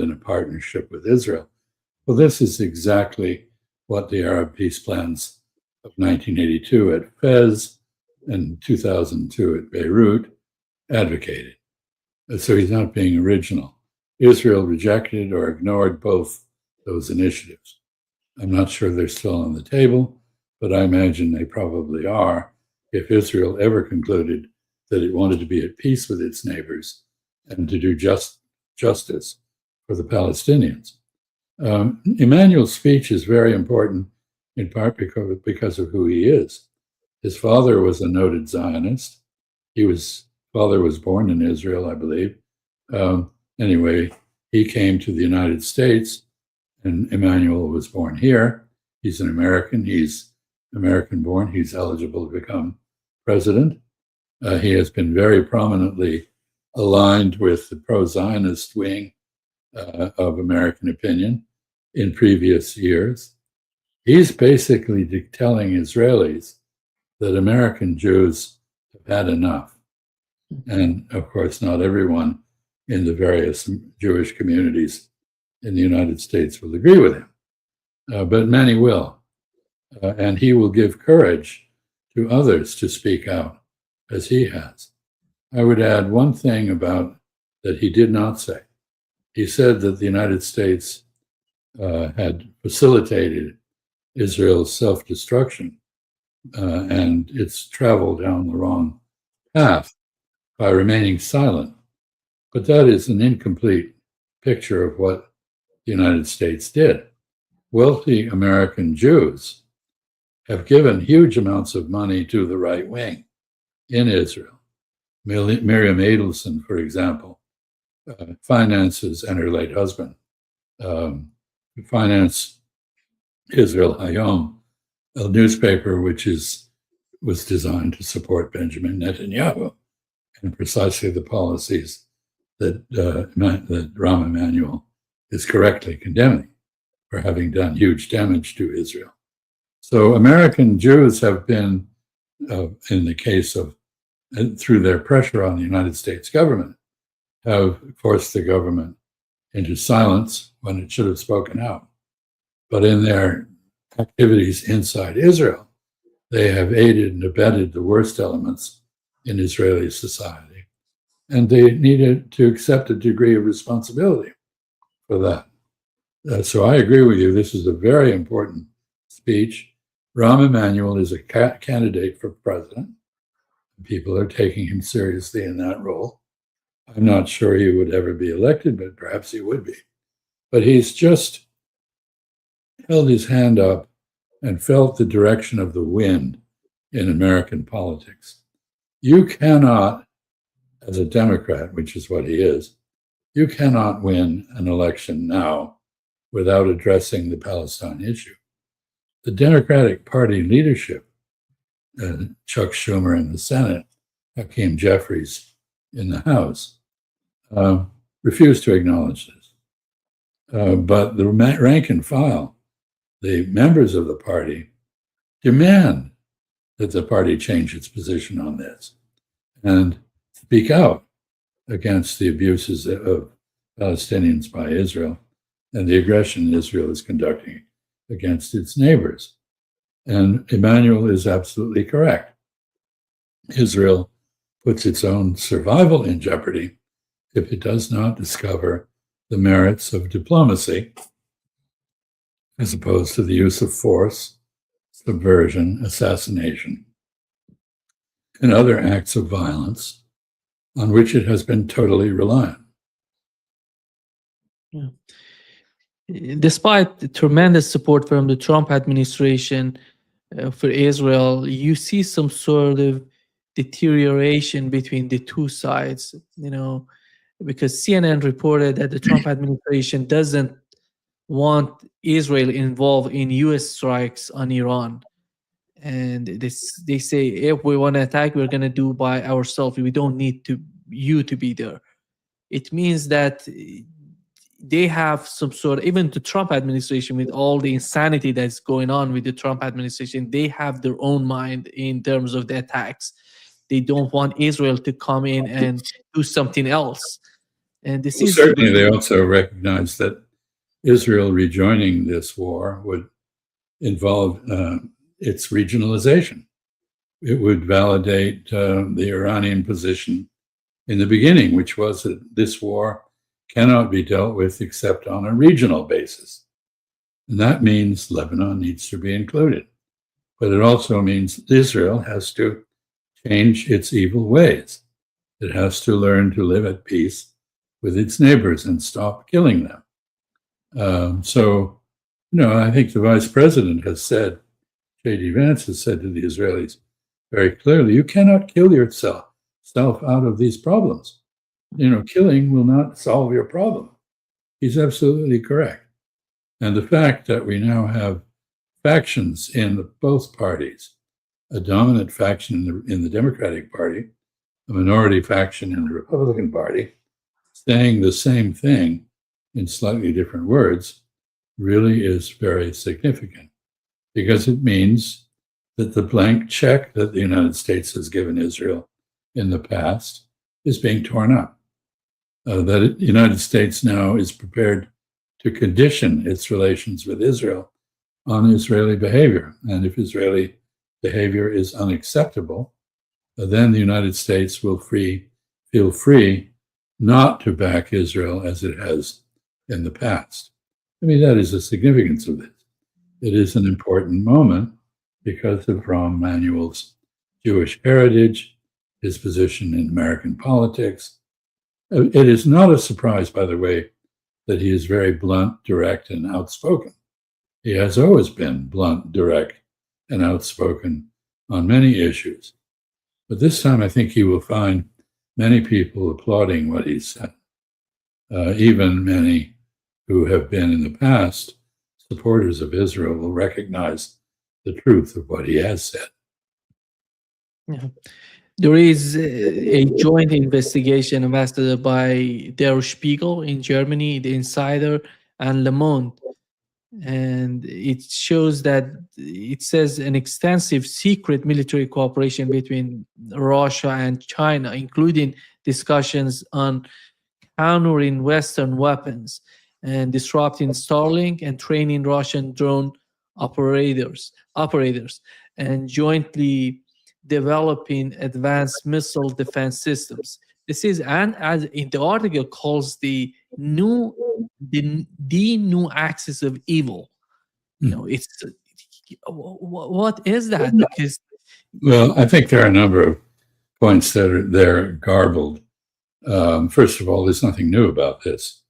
in a partnership with Israel. Well, this is exactly what the Arab peace plans of 1982 at Fez and 2002 at Beirut advocated. So he's not being original. Israel rejected or ignored both those initiatives. I'm not sure they're still on the table, but I imagine they probably are if Israel ever concluded that it wanted to be at peace with its neighbors and to do justice for the Palestinians. Emanuel's speech is very important in part because of who he is. His father was a noted Zionist. Father was born in Israel, I believe. Anyway, he came to the United States, and Emanuel was born here. He's an American. He's American-born. He's eligible to become president. He has been very prominently aligned with the pro-Zionist wing of American opinion in previous years. He's basically telling Israelis that American Jews have had enough. And of course, not everyone in the various Jewish communities in the United States will agree with him, but many will. And he will give courage to others to speak out as he has. I would add one thing about that he did not say. He said that the United States had facilitated Israel's self-destruction and its travel down the wrong path by remaining silent. But that is an incomplete picture of what the United States did. Wealthy American Jews have given huge amounts of money to the right wing in Israel. Miriam Adelson, for example, finances, and her late husband, finance Israel-U.S, a newspaper which was designed to support Benjamin Netanyahu and precisely the policies that Rahm Emanuel is correctly condemning for having done huge damage to Israel. So American Jews have been, in the case of, through their pressure on the United States government, have forced the government into silence when it should have spoken out. But in their activities inside Israel, they have aided and abetted the worst elements in Israeli society. And they needed to accept a degree of responsibility for that. So I agree with you. This is a very important speech. Rahm Emanuel is a candidate for president. People are taking him seriously in that role. I'm not sure he would ever be elected, but perhaps he would be. But he's just held his hand up and felt the direction of the wind in American politics. You cannot, as a Democrat, which is what he is, you cannot win an election now without addressing the Palestine issue. The Democratic Party leadership, Chuck Schumer in the Senate, Hakeem Jeffries in the House, refused to acknowledge this. But the rank and file, the members of the party, demand that the party change its position on this and speak out against the abuses of Palestinians by Israel and the aggression Israel is conducting against its neighbors. And Emanuel is absolutely correct. Israel puts its own survival in jeopardy if it does not discover the merits of diplomacy, as opposed to the use of force, subversion, assassination, and other acts of violence on which it has been totally reliant. Yeah. Despite the tremendous support from the Trump administration for Israel, you see some sort of deterioration between the two sides, because CNN reported that the Trump administration doesn't want Israel involved in U.S. strikes on Iran. And they say, if we want to attack, we're going to do by ourselves. We don't need you to be there. It means that they have some sort of, even the Trump administration, with all the insanity that's going on with the Trump administration, they have their own mind in terms of the attacks. They don't want Israel to come in and do something else. And this Well, is certainly, they also recognize that Israel rejoining this war would involve its regionalization. It would validate the Iranian position in the beginning, which was that this war cannot be dealt with except on a regional basis. And that means Lebanon needs to be included. But it also means Israel has to change its evil ways. It has to learn to live at peace with its neighbors and stop killing them. I think the vice president has said, J.D. Vance has said to the Israelis very clearly, you cannot kill yourself out of these problems. Killing will not solve your problem. He's absolutely correct. And the fact that we now have factions in both parties, a dominant faction in the Democratic Party, a minority faction in the Republican Party, saying the same thing in slightly different words, really is very significant, because it means that the blank check that the United States has given Israel in the past is being torn up. That the United States now is prepared to condition its relations with Israel on Israeli behavior. And if Israeli behavior is unacceptable, then the United States will feel free not to back Israel as it has in the past. I mean, that is the significance of this. It is an important moment because of Rahm Emanuel's Jewish heritage, his position in American politics. It is not a surprise, by the way, that he is very blunt, direct, and outspoken. He has always been blunt, direct, and outspoken on many issues. But this time, I think he will find many people applauding what he said, even many who have been in the past supporters of Israel will recognize the truth of what he has said. Yeah. There is a joint investigation ambassador by Der Spiegel in Germany, The Insider, and Le Monde. And it shows that it says an extensive secret military cooperation between Russia and China, including discussions on countering Western weapons and disrupting Starlink and training Russian drone operators, and jointly developing advanced missile defense systems. This is, and as in the article calls the new axis of evil. It's what is that? Because I think there are a number of points that are there garbled. First of all, there's nothing new about this.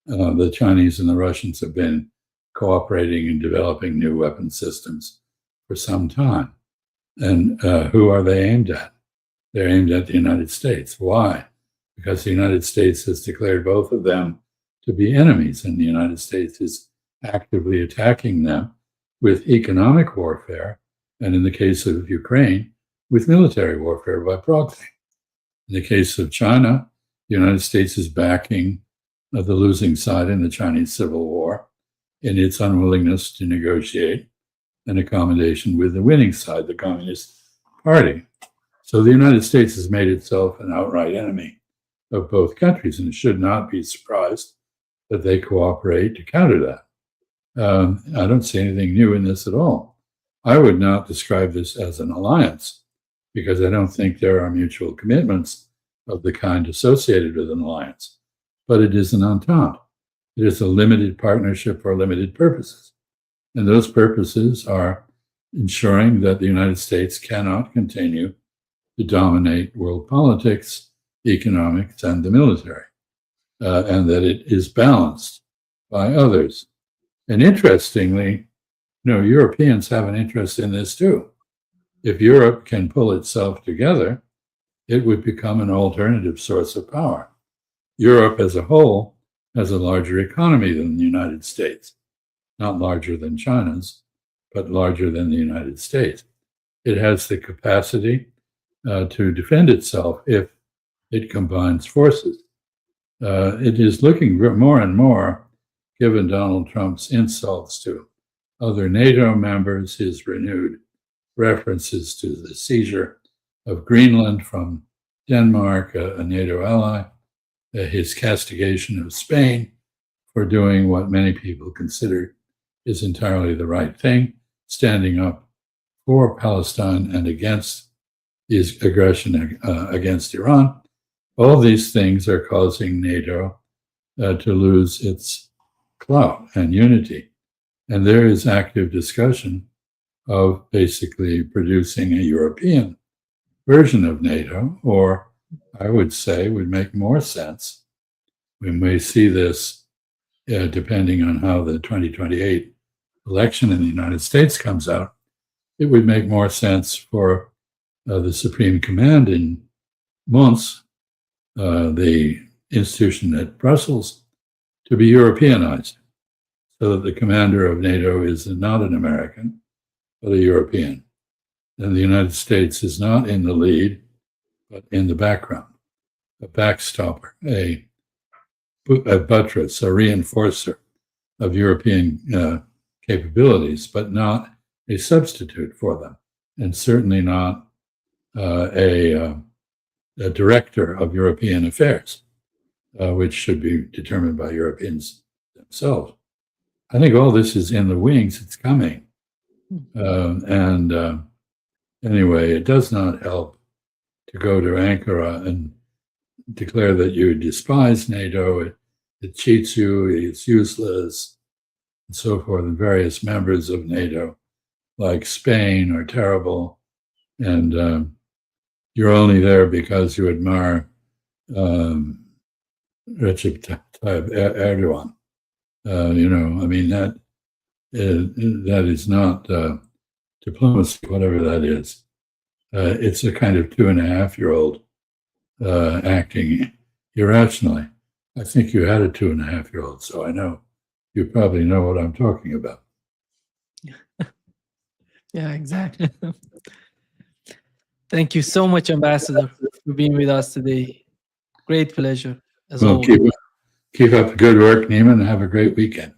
The Chinese and the Russians have been cooperating in developing new weapon systems for some time. And who are they aimed at? They're aimed at the United States. Why? Because the United States has declared both of them to be enemies, and the United States is actively attacking them with economic warfare, and in the case of Ukraine, with military warfare by proxy. In the case of China, the United States is backing the losing side in the Chinese Civil War in its unwillingness to negotiate an accommodation with the winning side, the Communist Party. So the United States has made itself an outright enemy of both countries, and should not be surprised that they cooperate to counter that. I don't see anything new in this at all. I would not describe this as an alliance, because I don't think there are mutual commitments of the kind associated with an alliance, but it is an entente. It is a limited partnership for limited purposes. And those purposes are ensuring that the United States cannot continue to dominate world politics, economics, and the military, and that it is balanced by others. And interestingly, Europeans have an interest in this too. If Europe can pull itself together, it would become an alternative source of power. Europe as a whole has a larger economy than the United States, not larger than China's, but larger than the United States. It has the capacity to defend itself if it combines forces. It is looking more and more, given Donald Trump's insults to other NATO members, his renewed references to the seizure of Greenland from Denmark, a NATO ally, his castigation of Spain for doing what many people consider is entirely the right thing, standing up for Palestine and against his aggression against Iran. All these things are causing NATO to lose its clout and unity. And there is active discussion of basically producing a European version of NATO, or I would say would make more sense. We may see this depending on how the 2028 election in the United States comes out. It would make more sense for the Supreme Command in Mons, the institution at Brussels, to be Europeanized, so that the commander of NATO is not an American, but a European. And the United States is not in the lead, but in the background, a backstopper, a buttress, a reinforcer of European capabilities, but not a substitute for them, and certainly not a director of European affairs, which should be determined by Europeans themselves. I think all this is in the wings. It's coming. Anyway, it does not help to go to Ankara and declare that you despise NATO, it cheats you, it's useless, and so forth. And various members of NATO, like Spain, are terrible. And you're only there because you admire Recep Tayyip Erdogan. I mean, that is not diplomacy, whatever that is. It's a kind of 2.5-year-old acting irrationally. I think you had a 2.5-year-old, so I know you probably know what I'm talking about. Yeah, exactly. Thank you so much, Ambassador, for being with us today. Great pleasure, as always. Keep up the good work, Neiman, and have a great weekend.